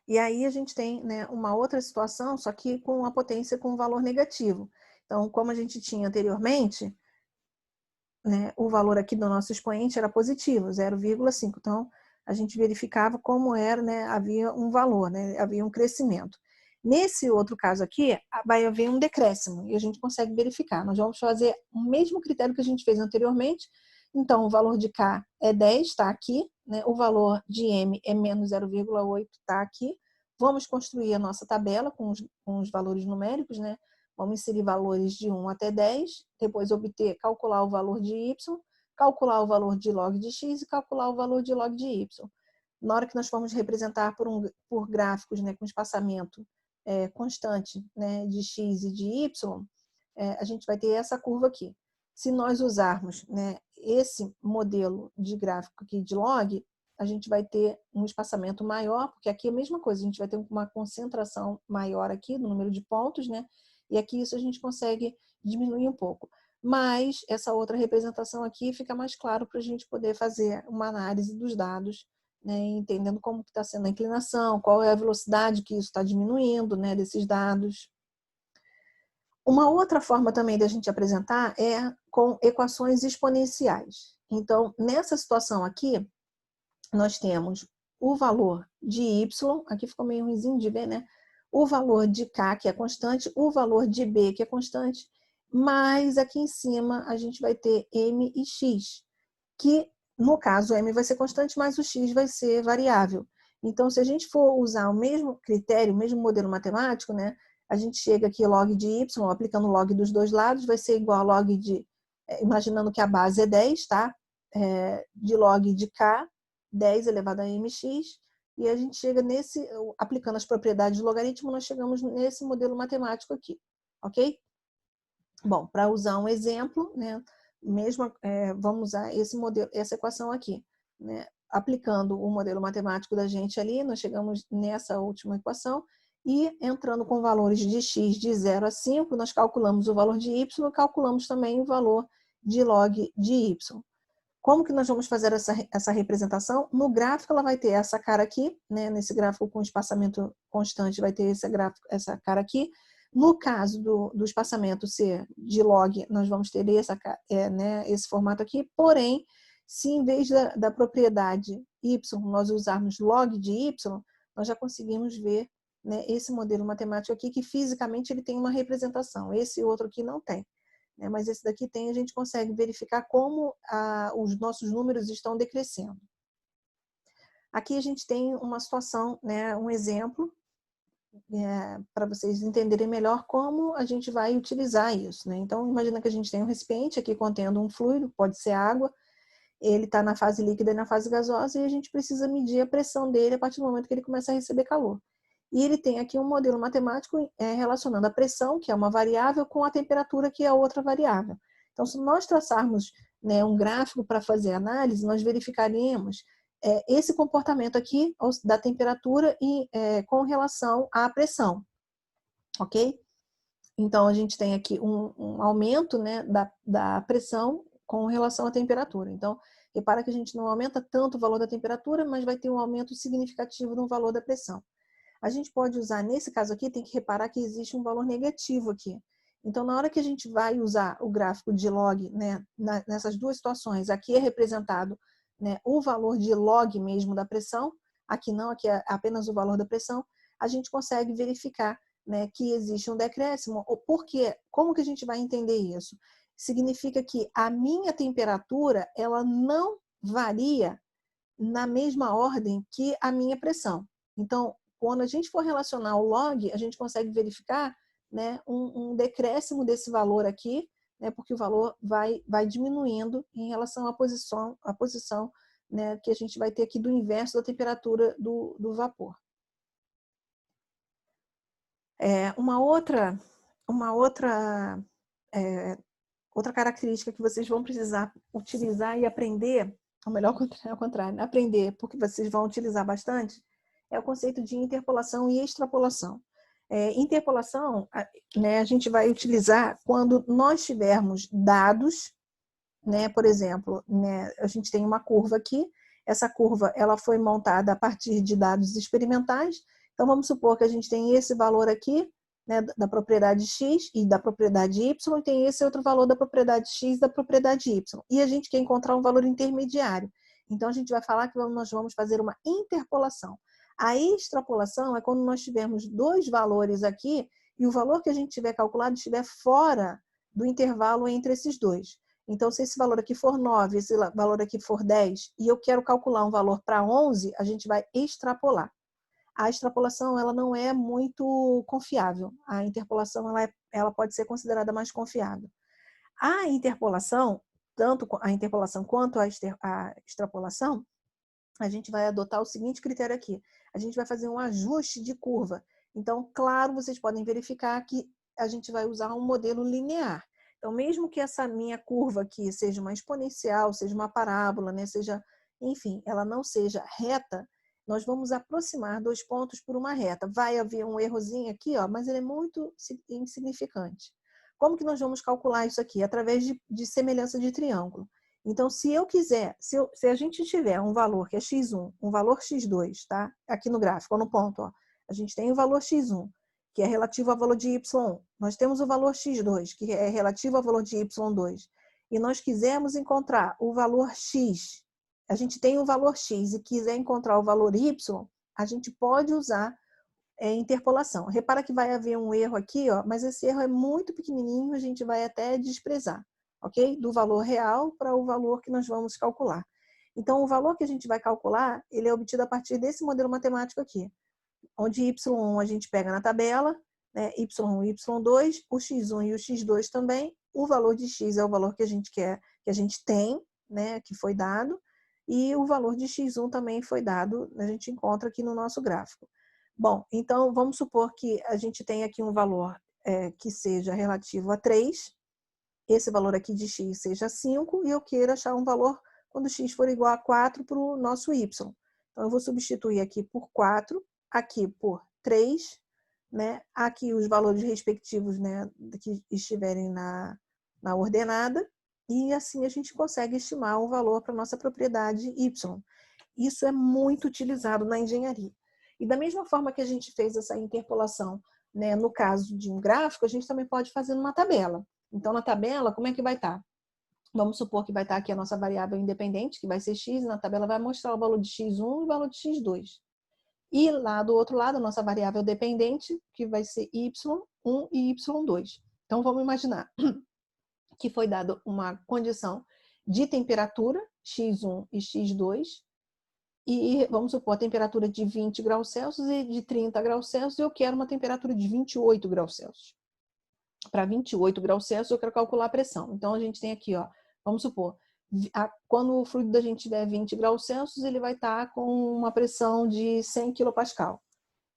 A: E aí a gente tem, né, uma outra situação, só que com a potência com valor negativo. Então, como a gente tinha anteriormente, né, o valor aqui do nosso expoente era positivo, 0,5. Então, a gente verificava como era, né, havia um valor, né, havia um crescimento. Nesse outro caso aqui, vai haver um decréscimo, e a gente consegue verificar. Nós vamos fazer o mesmo critério que a gente fez anteriormente. Então, o valor de K é 10, está aqui, né, o valor de M é menos 0,8, está aqui. Vamos construir a nossa tabela com os valores numéricos, né? Vamos inserir valores de 1 até 10, depois calcular o valor de y, calcular o valor de log de x e calcular o valor de log de y. Na hora que nós formos representar por gráficos, né, com espaçamento constante, né, de x e de y, a gente vai ter essa curva aqui. Se nós usarmos, né, esse modelo de gráfico aqui de log, a gente vai ter um espaçamento maior, porque aqui é a mesma coisa, a gente vai ter uma concentração maior aqui no número de pontos, né? E aqui isso a gente consegue diminuir um pouco. Mas essa outra representação aqui fica mais claro para a gente poder fazer uma análise dos dados, né, entendendo como está sendo a inclinação, qual é a velocidade que isso está diminuindo, né, desses dados. Uma outra forma também da gente apresentar é com equações exponenciais. Então, nessa situação aqui, nós temos o valor de y, aqui ficou meio ruimzinho de ver, né? O valor de k, que é constante, o valor de b, que é constante, mas aqui em cima a gente vai ter m e x, que no caso o m vai ser constante, mas o x vai ser variável. Então, se a gente for usar o mesmo critério, o mesmo modelo matemático, né? A gente chega aqui log de y, aplicando log dos dois lados, vai ser igual a log de, imaginando que a base é 10, tá? De log de k, 10 elevado a mx, e a gente chega aplicando as propriedades do logaritmo, nós chegamos nesse modelo matemático aqui, ok? Bom, para usar um exemplo, né, vamos usar esse modelo, essa equação aqui, né? Aplicando o modelo matemático da gente ali, nós chegamos nessa última equação, e entrando com valores de x de 0 a 5, nós calculamos o valor de y, calculamos também o valor de log de y. Como que nós vamos fazer essa representação? No gráfico ela vai ter essa cara aqui, né? Nesse gráfico com espaçamento constante vai ter essa cara aqui. No caso do espaçamento ser de log, nós vamos ter né, esse formato aqui, porém, se em vez da propriedade y nós usarmos log de y, nós já conseguimos ver, né, esse modelo matemático aqui, que fisicamente ele tem uma representação, esse outro aqui não tem. Mas esse daqui tem, a gente consegue verificar como os nossos números estão decrescendo. Aqui a gente tem uma situação, né, um exemplo, para vocês entenderem melhor como a gente vai utilizar isso, né? Então, imagina que a gente tem um recipiente aqui contendo um fluido, pode ser água, ele está na fase líquida e na fase gasosa, e a gente precisa medir a pressão dele a partir do momento que ele começa a receber calor. E ele tem aqui um modelo matemático relacionando a pressão, que é uma variável, com a temperatura, que é outra variável. Então, se nós traçarmos, né, um gráfico para fazer análise, nós verificaríamos esse comportamento aqui da temperatura com relação à pressão, ok? Então, a gente tem aqui um aumento, né, da pressão com relação à temperatura. Então, repara que a gente não aumenta tanto o valor da temperatura, mas vai ter um aumento significativo no valor da pressão. A gente pode usar, nesse caso aqui, tem que reparar que existe um valor negativo aqui. Então, na hora que a gente vai usar o gráfico de log, né, nessas duas situações, aqui é representado, né, o valor de log mesmo da pressão, aqui não, aqui é apenas o valor da pressão, a gente consegue verificar, né, que existe um decréscimo. Por quê? Como que a gente vai entender isso? Significa que a minha temperatura, ela não varia na mesma ordem que a minha pressão. Então, quando a gente for relacionar o log, a gente consegue verificar, né, um decréscimo desse valor aqui, né, porque o valor vai diminuindo em relação à posição, né, que a gente vai ter aqui do inverso da temperatura do vapor. Outra característica que vocês vão precisar utilizar e aprender, ou melhor, ao contrário, aprender, porque vocês vão utilizar bastante, é o conceito de interpolação e extrapolação. Interpolação, né, a gente vai utilizar quando nós tivermos dados, né, por exemplo, né, a gente tem uma curva aqui, essa curva ela foi montada a partir de dados experimentais, então vamos supor que a gente tem esse valor aqui, né, da propriedade X e da propriedade Y, e tem esse outro valor da propriedade X e da propriedade Y. E a gente quer encontrar um valor intermediário. Então, a gente vai falar que nós vamos fazer uma interpolação. A extrapolação é quando nós tivermos dois valores aqui e o valor que a gente tiver calculado estiver fora do intervalo entre esses dois. Então, se esse valor aqui for 9, esse valor aqui for 10, e eu quero calcular um valor para 11, a gente vai extrapolar. A extrapolação ela não é muito confiável. A interpolação ela pode ser considerada mais confiável. A interpolação, tanto a interpolação quanto a extrapolação, a gente vai adotar o seguinte critério aqui. A gente vai fazer um ajuste de curva. Então, claro, vocês podem verificar que a gente vai usar um modelo linear. Então, mesmo que essa minha curva aqui seja uma exponencial, seja uma parábola, né, seja, enfim, ela não seja reta, nós vamos aproximar dois pontos por uma reta. Vai haver um errozinho aqui, ó, mas ele é muito insignificante. Como que nós vamos calcular isso aqui? Através de semelhança de triângulo. Então, se eu quiser, se a gente tiver um valor que é x1, um valor x2, tá? Aqui no gráfico, no ponto, ó, a gente tem o valor x1, que é relativo ao valor de y1. Nós temos o valor x2, que é relativo ao valor de y2. E nós quisermos encontrar o valor x, a gente tem o valor x e quiser encontrar o valor y, a gente pode usar interpolação. Repara que vai haver um erro aqui, ó, mas esse erro é muito pequenininho, a gente vai até desprezar, ok? Do valor real para o valor que nós vamos calcular. Então, o valor que a gente vai calcular, ele é obtido a partir desse modelo matemático aqui, onde y1 a gente pega na tabela, né, y1 e y2, o x1 e o x2 também, o valor de x é o valor que a gente quer, que a gente tem, né, que foi dado, e o valor de x1 também foi dado, a gente encontra aqui no nosso gráfico. Bom, então vamos supor que a gente tem aqui um valor que seja relativo a 3, esse valor aqui de x seja 5, e eu queira achar um valor quando x for igual a 4 para o nosso y. Então, eu vou substituir aqui por 4, aqui por 3, né? Aqui os valores respectivos, né, que estiverem na ordenada, e assim a gente consegue estimar um valor para a nossa propriedade y. Isso é muito utilizado na engenharia. E da mesma forma que a gente fez essa interpolação, né, no caso de um gráfico, a gente também pode fazer numa tabela. Então, na tabela, como é que vai estar? Vamos supor que vai estar aqui a nossa variável independente, que vai ser x, e na tabela vai mostrar o valor de x1 e o valor de x2. E lá do outro lado, a nossa variável dependente, que vai ser y1 e y2. Então, vamos imaginar que foi dada uma condição de temperatura, x1 e x2, e vamos supor a temperatura de 20 graus Celsius e de 30 graus Celsius, e eu quero uma temperatura de 28 graus Celsius. Para 28 graus Celsius, eu quero calcular a pressão. Então, a gente tem aqui, ó, vamos supor, quando o fluido da gente tiver 20 graus Celsius, ele vai estar com uma pressão de 100 kPa.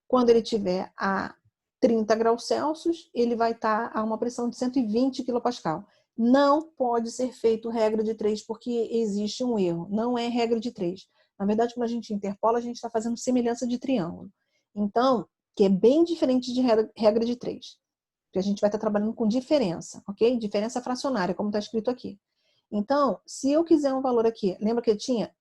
A: Quando ele tiver a 30 graus Celsius, ele vai estar a uma pressão de 120 kPa. Não pode ser feito regra de 3, porque existe um erro. Não é regra de 3. Na verdade, quando a gente interpola, a gente está fazendo semelhança de triângulo. Então, que é bem diferente de regra de 3. Porque a gente vai estar trabalhando com diferença, ok? Diferença fracionária, como está escrito aqui. Então, se eu quiser um valor aqui, lembra que eu tinha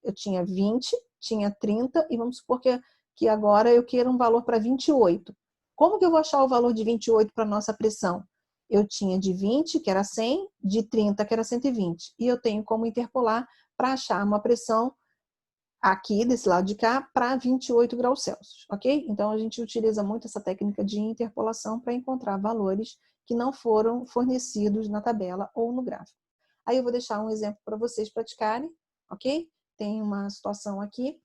A: 20, tinha 30, e vamos supor que agora eu quero um valor para 28. Como que eu vou achar o valor de 28 para a nossa pressão? Eu tinha de 20, que era 100, de 30, que era 120. E eu tenho como interpolar para achar uma pressão aqui, desse lado de cá, para 28 graus Celsius, ok? Então, a gente utiliza muito essa técnica de interpolação para encontrar valores que não foram fornecidos na tabela ou no gráfico. Aí eu vou deixar um exemplo para vocês praticarem, ok? Tem uma situação aqui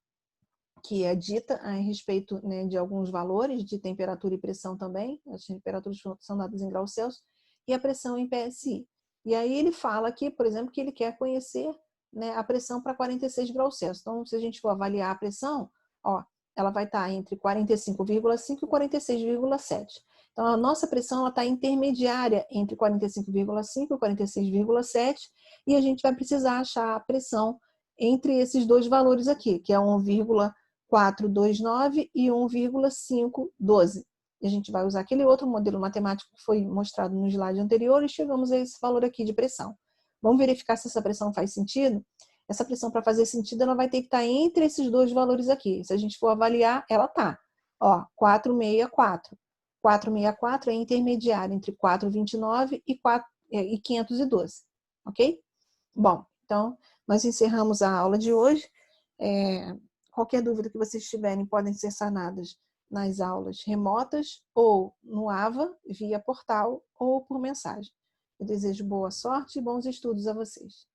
A: que é dita a respeito, né, de alguns valores de temperatura e pressão também. As temperaturas são dadas em graus Celsius e a pressão em PSI. E aí ele fala aqui, por exemplo, que ele quer conhecer, né, a pressão para 46 graus Celsius. Então, se a gente for avaliar a pressão, ó, ela vai estar entre 45,5 e 46,7. Então, a nossa pressão está intermediária entre 45,5 e 46,7, e a gente vai precisar achar a pressão entre esses dois valores aqui, que é 1,429 e 1,512. E a gente vai usar aquele outro modelo matemático que foi mostrado no slide anterior e chegamos a esse valor aqui de pressão. Vamos verificar se essa pressão faz sentido? Essa pressão, para fazer sentido, ela vai ter que estar entre esses dois valores aqui. Se a gente for avaliar, ela está. Ó, 464. 464 é intermediário entre 429 e 512, ok? Bom, então nós encerramos a aula de hoje. Qualquer dúvida que vocês tiverem podem ser sanadas nas aulas remotas ou no AVA, via portal ou por mensagem. Eu desejo boa sorte e bons estudos a vocês.